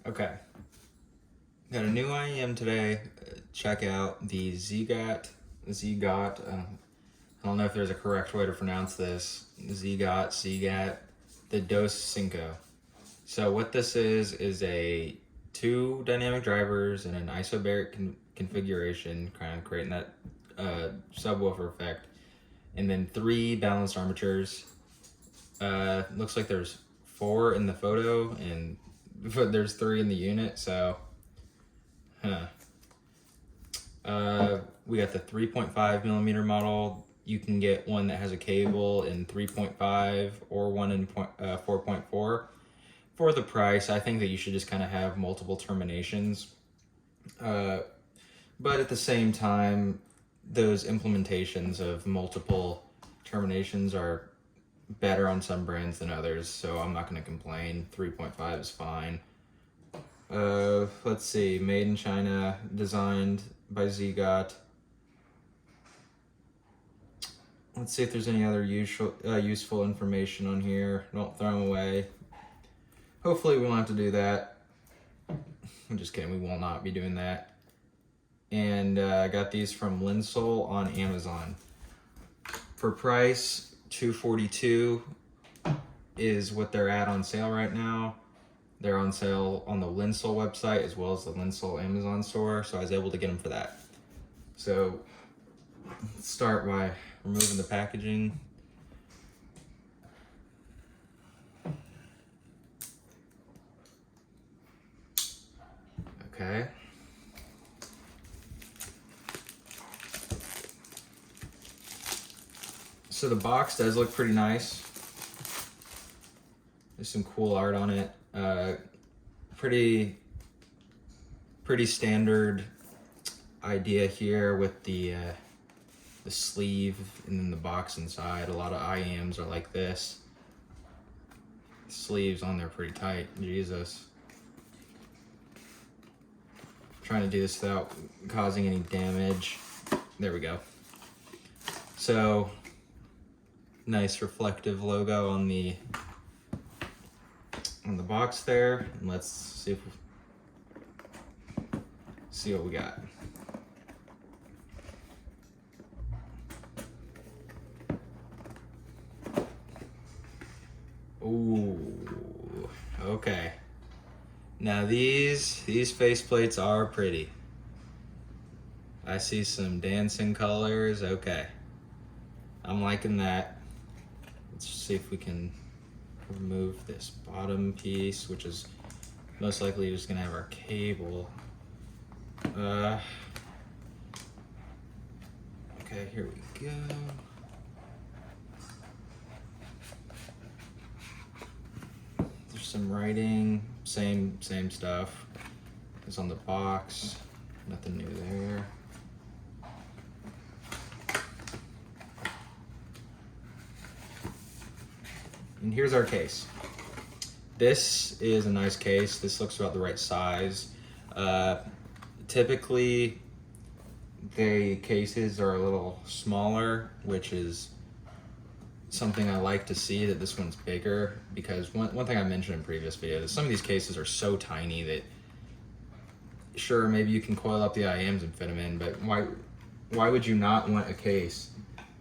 Okay, got a new IEM today. Check out the Ziigaat. I don't know if there's a correct way to pronounce this. Ziigaat the DosCinco. So what this is a two dynamic drivers and an isobaric configuration, kind of creating that subwoofer effect, and then three balanced armatures. Looks like there's four in the photo, and there's three in the unit. So, we got the 3.5 millimeter model. You can get one that has a cable in 3.5 or one in 4.4. For the price, I think that you should just kind of have multiple terminations. But at the same time, those implementations of multiple terminations are better on some brands than others, so I'm not going to complain. 3.5 is fine. Let's see, made in China, designed by Ziigaat. Let's see if there's any other useful information on here. Don't throw them away. Hopefully we won't have to do that. I'm just kidding, we will not be doing that. And I got these from Linsole on Amazon. For price, $242 is what they're at on sale right now. They're on sale on the Linsole website as well as the Linsole Amazon store, so I was able to get them for that. So let's start by removing the packaging. Okay. So the box does look pretty nice. There's some cool art on it. Pretty standard idea here with the sleeve and then the box inside. A lot of IEMs are like this. The sleeves on there pretty tight. Jesus. Trying to do this without causing any damage. There we go. So nice reflective logo on the box there. And let's see what we got. Ooh, okay. Now these faceplates are pretty. I see some dancing colors. Okay, I'm liking that. Let's see if we can remove this bottom piece, which is most likely just gonna have our cable. Okay, here we go. There's some writing, same stuff as on the box. Nothing new there. And here's our case. This is a nice case. This looks about the right size. Typically, the cases are a little smaller, which is something I like to see, that this one's bigger, because one thing I mentioned in previous videos is some of these cases are so tiny that, sure, maybe you can coil up the IEMs and fit them in, but why would you not want a case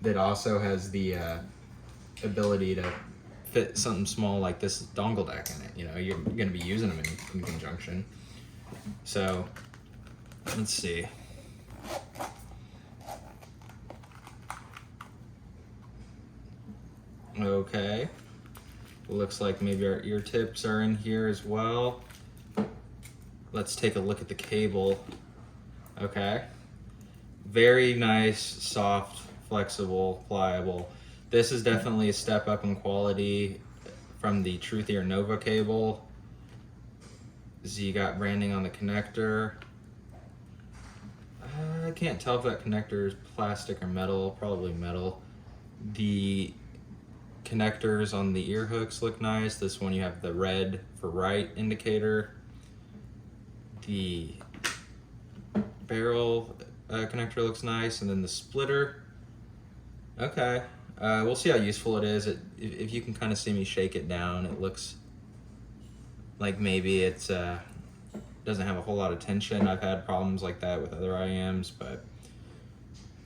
that also has the ability to fit something small like this dongle deck in it? You know, you're going to be using them in conjunction. So let's see. Okay, looks like maybe our ear tips are in here as well. Let's take a look at the cable. Okay, very nice, soft, flexible, pliable. This is definitely a step up in quality from the Truthier Nova cable. Ziigaat branding on the connector. I can't tell if that connector is plastic or metal, probably metal. The connectors on the ear hooks look nice. This one you have the red for right indicator. The barrel connector looks nice, and then the splitter. Okay, we'll see how useful it is. If you can kind of see me shake it down, it looks like maybe it's doesn't have a whole lot of tension. I've had problems like that with other IMs, but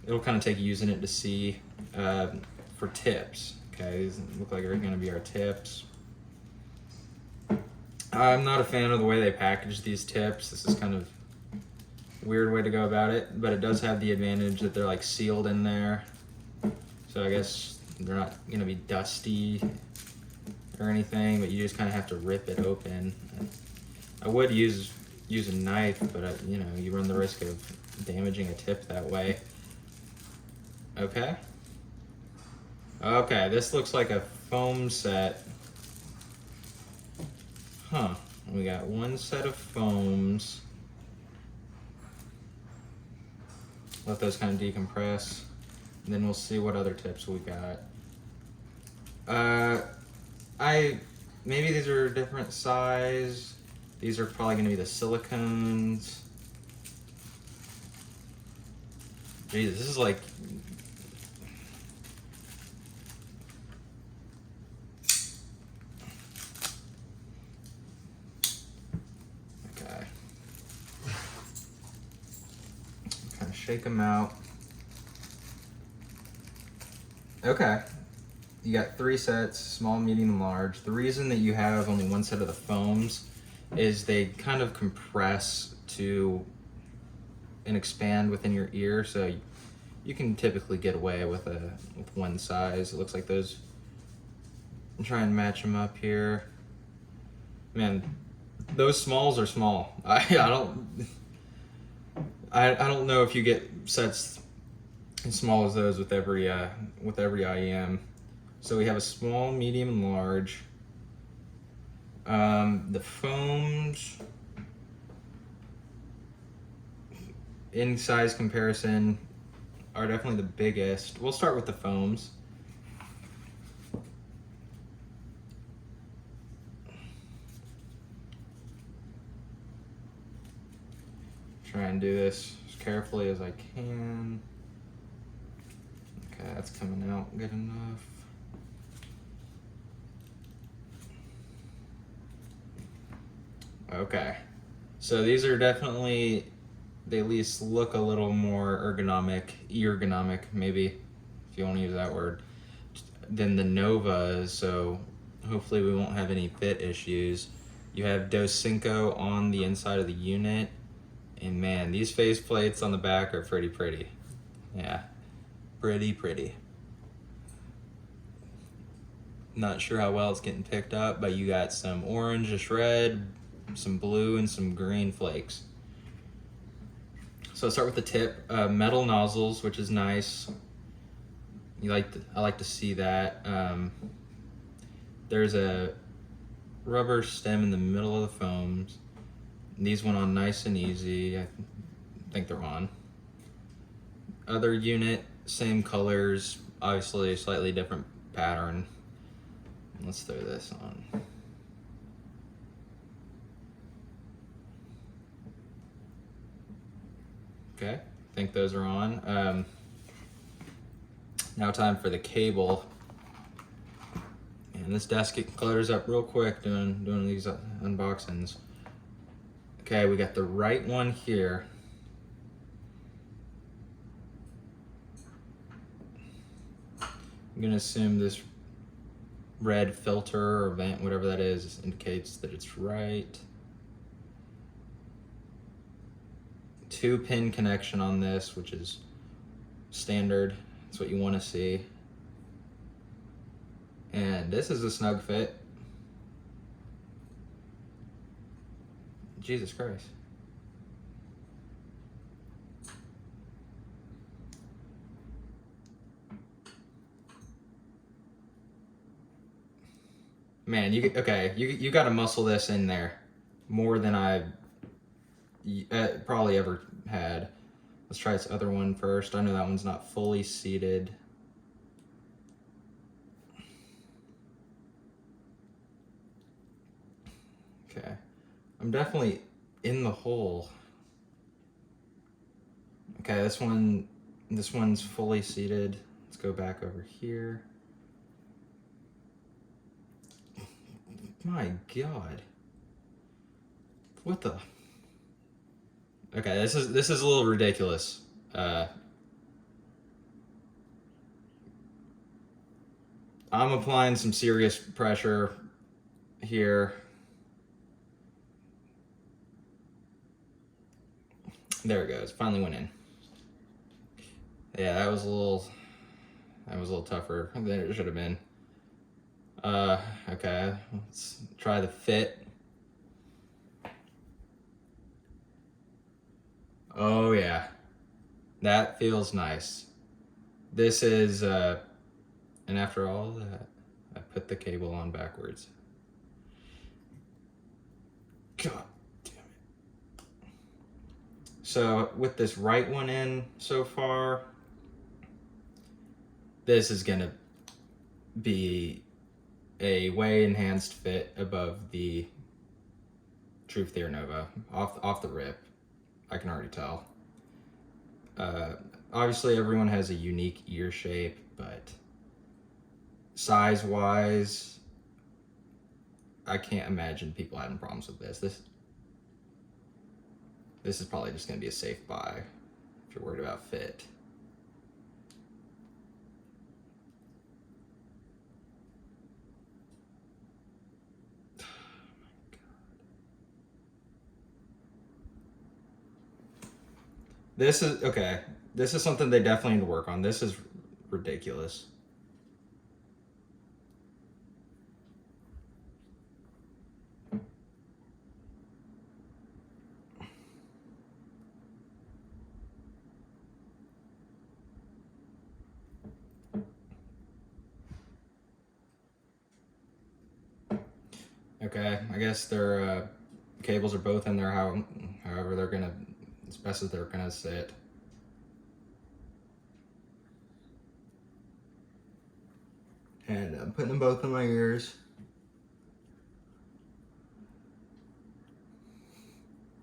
it'll kind of take using it to see for tips. Okay, these look like they're going to be our tips. I'm not a fan of the way they package these tips. This is kind of a weird way to go about it, but it does have the advantage that they're like sealed in there. So I guess they're not going to be dusty or anything, but you just kind of have to rip it open. I would use a knife, but you know, you run the risk of damaging a tip that way. Okay. Okay, this looks like a foam set. Huh. We got one set of foams. Let those kind of decompress. And then we'll see what other tips we got. Maybe these are a different size. These are probably gonna be the silicones. Jesus, this is like... Okay. Kind of shake them out. Okay. You got 3 sets, small, medium, and large. The reason that you have only one set of the foams is they kind of compress to and expand within your ear, so you can typically get away with one size. It looks like those. I'm trying to match them up here. Man, those smalls are small. I don't know if you get sets as small as those with every IEM. So we have a small, medium, and large. The foams, in size comparison, are definitely the biggest. We'll start with the foams. Try and do this as carefully as I can. Okay, that's coming out good enough. Okay, so these are definitely, they at least look a little more ergonomic maybe, if you want to use that word, than the Novas, so hopefully we won't have any fit issues. You have DosCinco on the inside of the unit, and man, these face plates on the back are pretty. Yeah, pretty. Not sure how well it's getting picked up, but you got some orangish red, some blue, and some green flakes. So I'll start with the tip. Metal nozzles, which is nice. I like to see that. There's a rubber stem in the middle of the foams. These went on nice and easy. I think they're on. Other unit, same colors, obviously a slightly different pattern. Let's throw this on. Okay, I think those are on. Now time for the cable. And this desk clutters up real quick doing these unboxings. Okay, we got the right one here. I'm gonna assume this red filter or vent, whatever that is, indicates that it's right. 2-pin connection on this, which is standard. That's what you want to see. And this is a snug fit. Jesus Christ. Man, you got to muscle this in there more than I probably ever had. Let's try this other one first. I know that one's not fully seated. Okay, I'm definitely in the hole. Okay, this one's fully seated. Let's go back over here. My God. What the? Okay, this is a little ridiculous. I'm applying some serious pressure here. There it goes. Finally went in. Yeah, that was a little tougher than it should have been. Okay, let's try the fit. Oh yeah, that feels nice. This is, and after all that, I put the cable on backwards. God damn it. So with this right one in so far, this is gonna be a way enhanced fit above the Truth Theor Nova off the rip. I can already tell. Obviously, everyone has a unique ear shape, but size-wise, I can't imagine people having problems with this. This is probably just going to be a safe buy if you're worried about fit. This is, okay, this is something they definitely need to work on. This is ridiculous. Okay, I guess their cables are both in there, however they're gonna, as best as they're gonna sit. And I'm putting them both in my ears.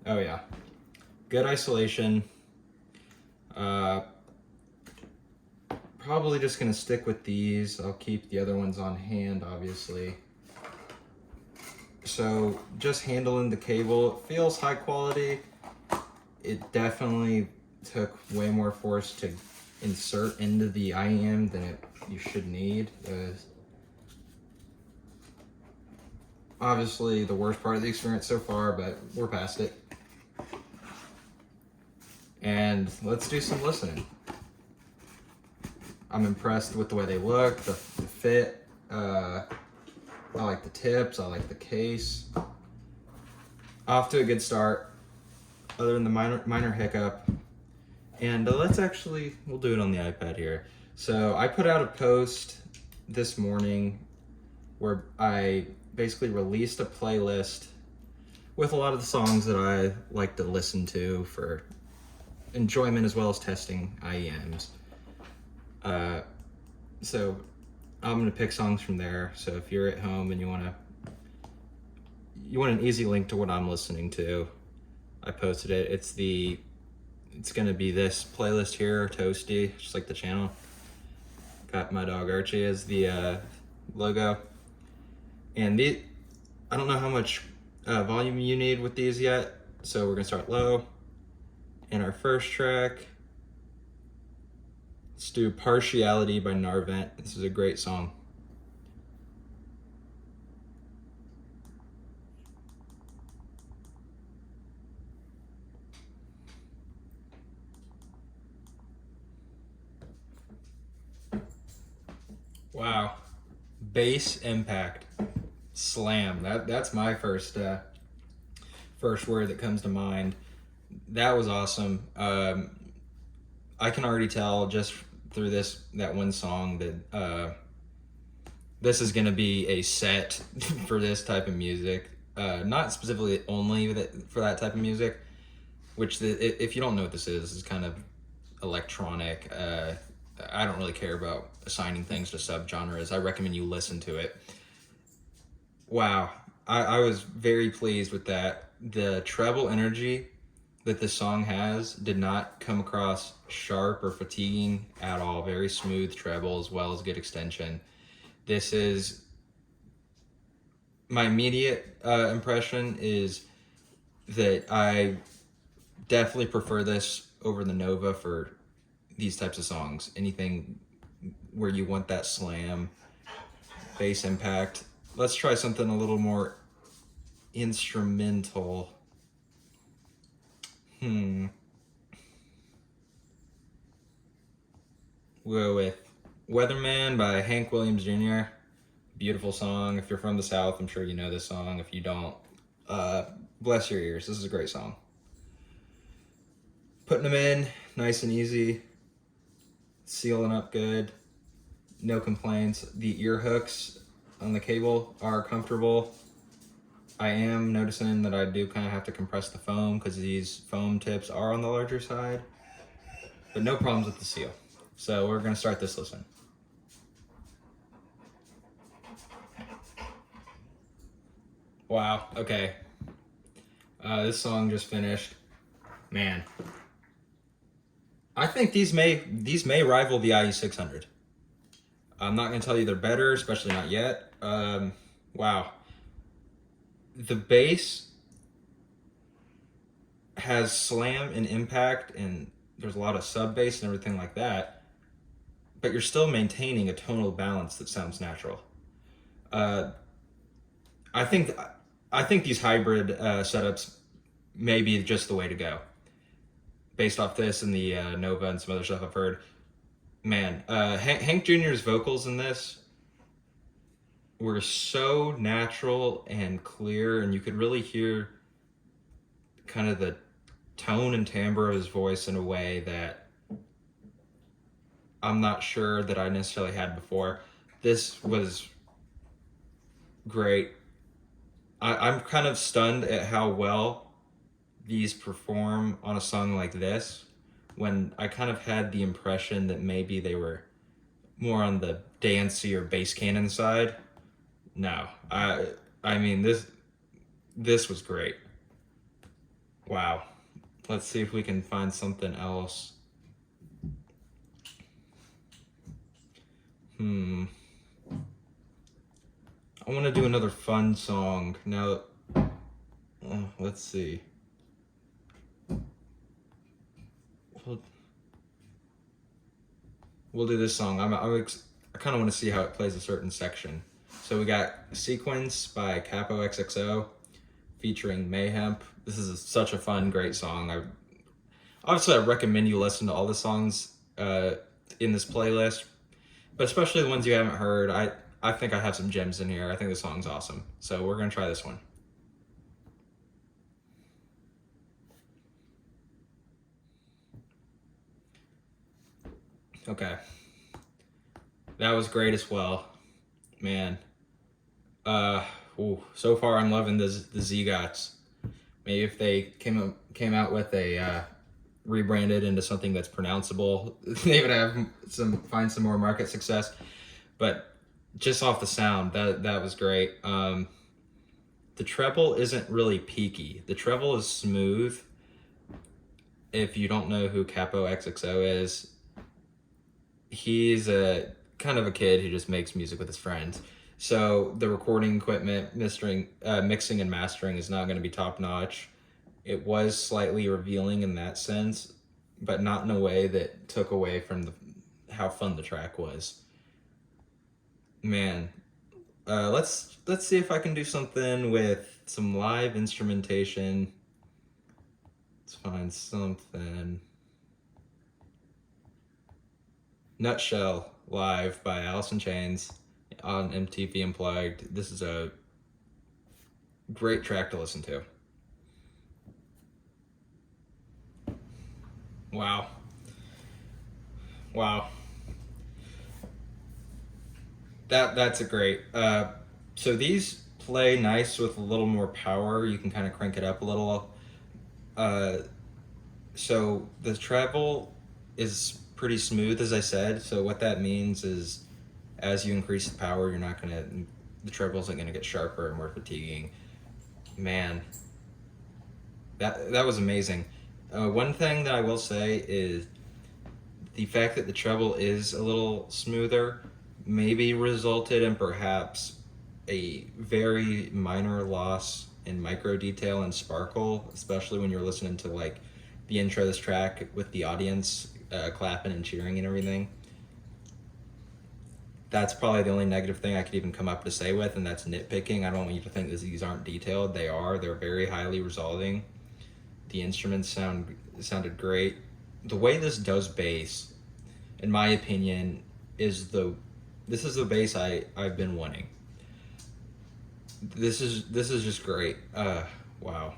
Oh yeah, good isolation. Probably just gonna stick with these. I'll keep the other ones on hand, obviously. So just handling the cable, it feels high quality. It definitely took way more force to insert into the IEM than you should need. Obviously the worst part of the experience so far, but we're past it. And let's do some listening. I'm impressed with the way they look, the fit. I like the tips, I like the case. Off to a good start, other than the minor hiccup. And we'll do it on the iPad here. So I put out a post this morning where I basically released a playlist with a lot of the songs that I like to listen to for enjoyment as well as testing IEMs. So I'm gonna pick songs from there. So if you're at home and you want an easy link to what I'm listening to, I posted it. It's gonna be this playlist here, Toasty, just like the channel. Got my dog Archie as the logo. And I don't know how much volume you need with these yet, so we're gonna start low. And our first track, let's do Partiality by Narvent. This is a great song. Wow. Bass impact. Slam. That's my first word that comes to mind. That was awesome. I can already tell just through that one song that this is gonna be a set for this type of music. Not specifically only for that type of music, which if you don't know what this is kind of electronic. I don't really care about assigning things to subgenres. I recommend you listen to it. Wow, I was very pleased with that. The treble energy that this song has did not come across sharp or fatiguing at all. Very smooth treble as well as good extension. This is my immediate impression is that I Definitely prefer this over the Nova for these types of songs. Anything where you want that slam, bass impact. Let's try something a little more instrumental. We'll go with Weatherman by Hank Williams Jr. Beautiful song. If you're from the South, I'm sure you know this song. If you don't, bless your ears. This is a great song. Putting them in, nice and easy. Sealing up good. No complaints. The ear hooks on the cable are comfortable. I am noticing that I do kind of have to compress the foam because these foam tips are on the larger side. But no problems with the seal. So we're going to start this listen. Wow, okay. This song just finished. Man. I think these may rival the IE600. I'm not going to tell you they're better, especially not yet. Wow. The bass has slam and impact, and there's a lot of sub bass and everything like that, but you're still maintaining a tonal balance that sounds natural. I think these hybrid setups may be just the way to go, based off this and the Nova and some other stuff I've heard. Man, Hank Jr.'s vocals in this were so natural and clear, and you could really hear kind of the tone and timbre of his voice in a way that I'm not sure that I necessarily had before. This was great. I'm kind of stunned at how well these perform on a song like this, when I kind of had the impression that maybe they were more on the dancey or bass cannon side. No, I mean this was great. Wow. Let's see if we can find something else. I want to do another fun song. Now, let's see. We'll do this song. I kind of want to see how it plays a certain section. So we got Sequence by Capo XXO featuring Mayhemp. This is such a fun, great song. Obviously, I recommend you listen to all the songs in this playlist, but especially the ones you haven't heard. I think I have some gems in here. I think the song's awesome. So we're going to try this one. Okay. That was great as well. Man. So far I'm loving the Ziigats. Maybe if they came out with a rebranded into something that's pronounceable, they would have find some more market success. But just off the sound, that was great. The treble isn't really peaky. The treble is smooth. If you don't know who Capo XXO is, he's a kind of a kid who just makes music with his friends. So the recording equipment, mixing and mastering is not going to be top notch. It was slightly revealing in that sense, but not in a way that took away from how fun the track was. Man, let's see if I can do something with some live instrumentation. Let's find something. Nutshell live by Alice in Chains on MTV Unplugged. This is a great track to listen to. Wow. That's a great. So these play nice with a little more power. You can kind of crank it up a little. So the treble is pretty smooth, as I said. So what that means is, as you increase the power, the treble isn't gonna get sharper and more fatiguing. Man, that was amazing. One thing that I will say is the fact that the treble is a little smoother maybe resulted in perhaps a very minor loss in micro detail and sparkle, especially when you're listening to like the intro of this track with the audience clapping and cheering and everything. That's probably the only negative thing I could even come up to say with, and that's nitpicking. I don't want you to think that these aren't detailed. They are. They're very highly resolving. The instruments sounded great. The way this does bass, in my opinion, this is the bass I've been wanting. This is just great. Wow.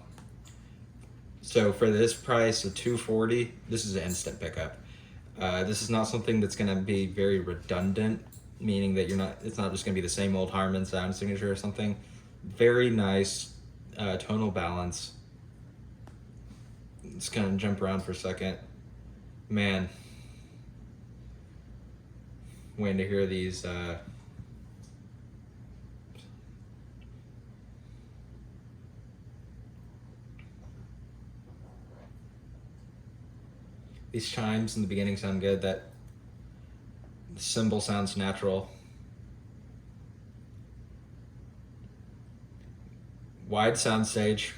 So for this price of $240, this is an instant pickup. This is not something that's going to be very redundant, meaning that it's not just going to be the same old Harman sound signature or something. Very nice tonal balance. Just going to jump around for a second. Man, waiting to hear these chimes in the beginning sound good. That cymbal sounds natural. Wide soundstage.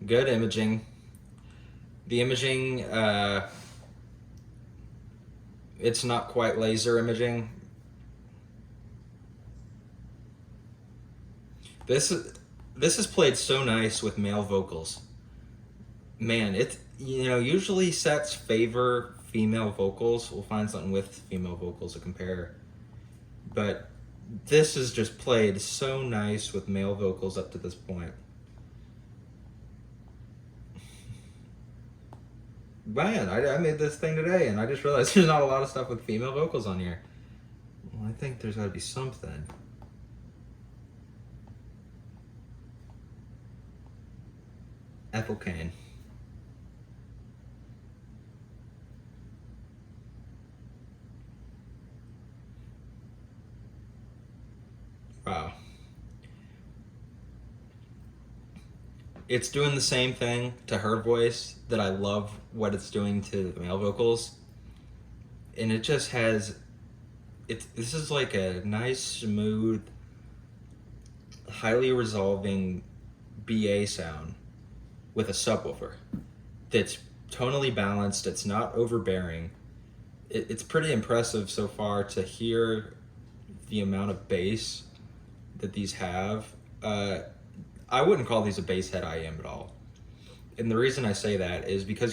Good imaging. The imaging, it's not quite laser imaging. This is played so nice with male vocals. Man, usually sets favor female vocals. We'll find something with female vocals to compare. But this is just played so nice with male vocals up to this point. Man, I made this thing today and I just realized there's not a lot of stuff with female vocals on here. Well, I think there's got to be something. Ethel Cain. Wow. It's doing the same thing to her voice that I love what it's doing to the male vocals. And it just has, this is like a nice, smooth, highly resolving BA sound with a subwoofer that's tonally balanced. It's not overbearing. It's pretty impressive so far to hear the amount of bass that these have. I wouldn't call these a bass head IM at all. And the reason I say that is because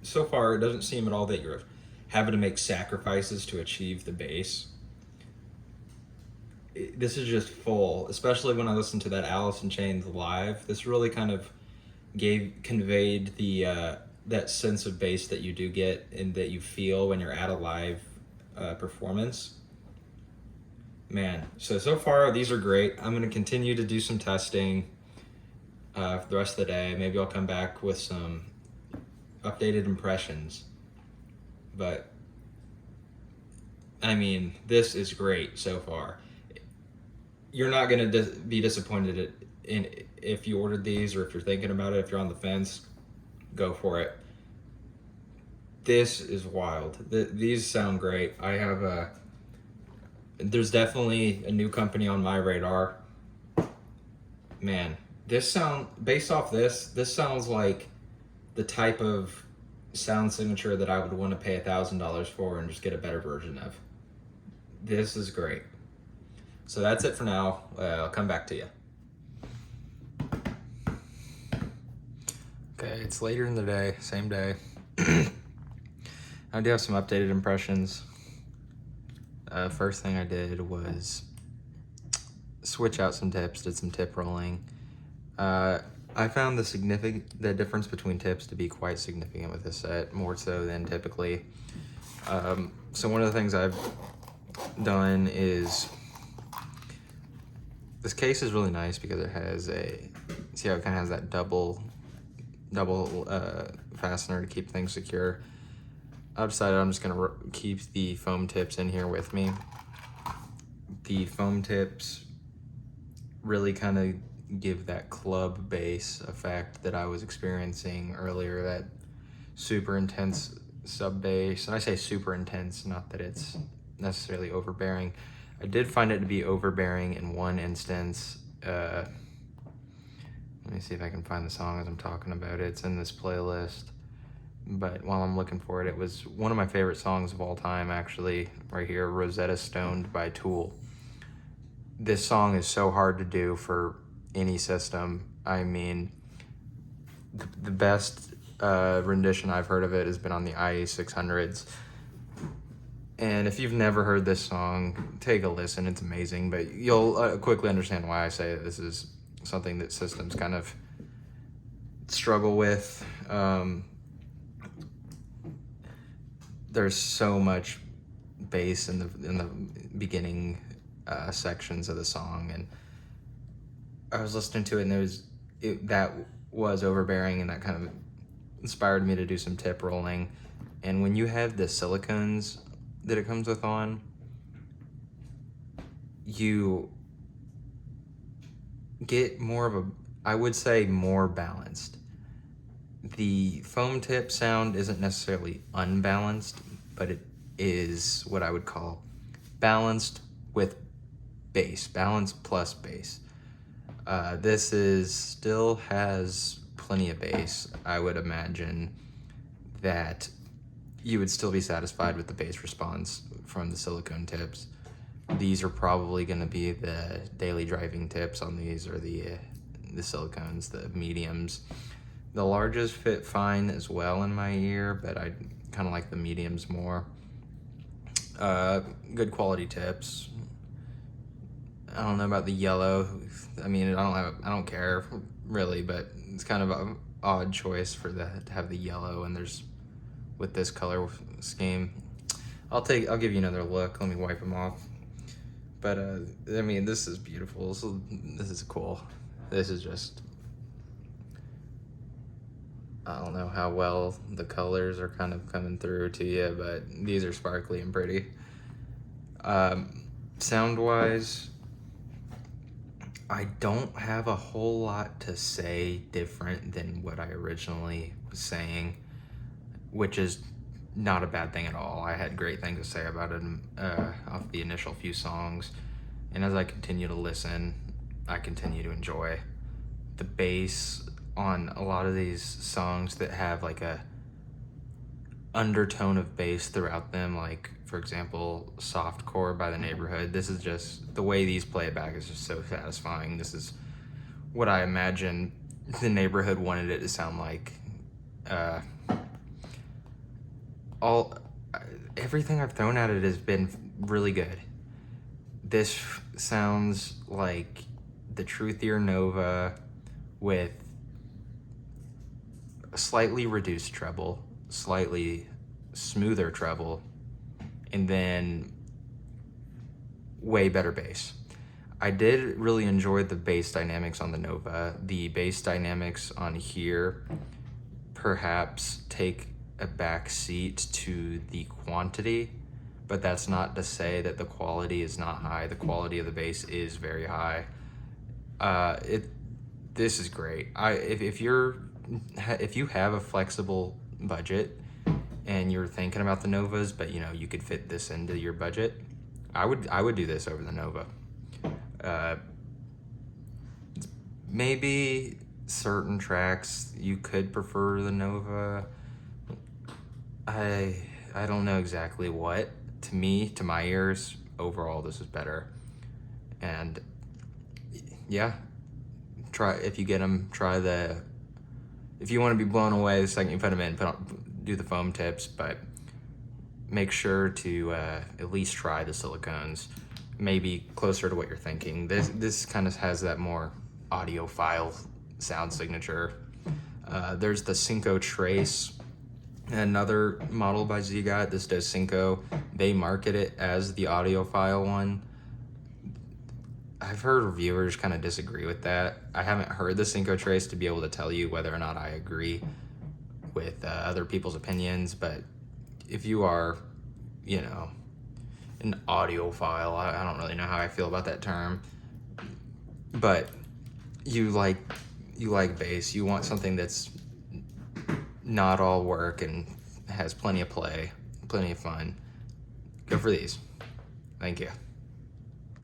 so far it doesn't seem at all that you're having to make sacrifices to achieve the bass. This is just full, especially when I listened to that Alice in Chains live. This really kind of conveyed the that sense of bass that you do get and that you feel when you're at a live performance. Man, so far these are great. I'm going to continue to do some testing for the rest of the day. Maybe I'll come back with some updated impressions. But, I mean, this is great so far. You're not going to be disappointed if you ordered these or if you're thinking about it. If you're on the fence, go for it. This is wild. These sound great. There's definitely a new company on my radar. Man, based off this sounds like the type of sound signature that I would want to pay $1,000 for and just get a better version of. This is great. So that's it for now. I'll come back to you. Okay, it's later in the day, same day. I do have some updated impressions. First thing I did was switch out some tips, did some tip rolling. I found the difference between tips to be quite significant with this set, more so than typically. So one of the things I've done is, this case is really nice because it has see how it kind of has that double fastener to keep things secure. I've decided I'm just gonna keep the foam tips in here with me. The foam tips really kind of give that club bass effect that I was experiencing earlier, that super intense sub bass. And I say super intense, not that it's necessarily overbearing. I did find it to be overbearing in one instance. Let me see if I can find the song as I'm talking about it. It's in this playlist. But while I'm looking for it, it was one of my favorite songs of all time, actually, right here, Rosetta Stoned by Tool. This song is so hard to do for any system. I mean, the best rendition I've heard of it has been on the IE600s. And if you've never heard this song, take a listen. It's amazing, but you'll quickly understand why I say this is something that systems kind of struggle with. There's so much bass in the beginning sections of the song, and I was listening to it, and that was overbearing, and that kind of inspired me to do some tip rolling. And when you have the silicones that it comes with on, you get more of a, I would say, more balanced. The foam tip sound isn't necessarily unbalanced, but it is what I would call balanced with bass, balance plus bass. This still has plenty of bass. I would imagine that you would still be satisfied with the bass response from the silicone tips. These are probably going to be the daily driving tips on these, or the silicones, the mediums. The larges fit fine as well in my ear, but I kind of like the mediums more. Good quality tips. I don't know about the yellow. I mean, I don't care really, but it's kind of an odd choice to have the yellow, and there's with this color scheme. I'll give you another look. Let me wipe them off. But I mean, this is beautiful. So this is cool. This is just, I don't know how well the colors are kind of coming through to you, but these are sparkly and pretty. Sound-wise, I don't have a whole lot to say different than what I originally was saying, which is not a bad thing at all. I had great things to say about it off the initial few songs, and as I continue to listen, I continue to enjoy the bass on a lot of these songs that have like a undertone of bass throughout them, like for example Softcore by The Neighborhood. This is just the way these play it back is just so satisfying. This is what I imagine The Neighborhood wanted it to sound like. Everything I've thrown at it has been really good. This sounds like the Truthier Nova with a slightly reduced treble, slightly smoother treble, and then way better bass. I did really enjoy the bass dynamics on the Nova. The bass dynamics on here perhaps take a back seat to the quantity, but that's not to say that the quality is not high. The quality of the bass is very high. This is great. If you have a flexible budget and you're thinking about the Novas, but you could fit this into your budget, I would do this over the Nova. Maybe certain tracks you could prefer the Nova. I don't know exactly what. To my ears, overall this is better. And yeah, if you get them, if you want to be blown away the second you put them in, do the foam tips, but make sure to at least try the silicones, maybe closer to what you're thinking. This kind of has that more audiophile sound signature. There's the Cinco Trace, another model by Ziigaat, this DosCinco. They market it as the audiophile one. I've heard reviewers kind of disagree with that. I haven't heard the Cinco Trace to be able to tell you whether or not I agree with other people's opinions, but if you are, an audiophile, I don't really know how I feel about that term, but you like bass, you want something that's not all work and has plenty of play, plenty of fun, go for these. Thank you.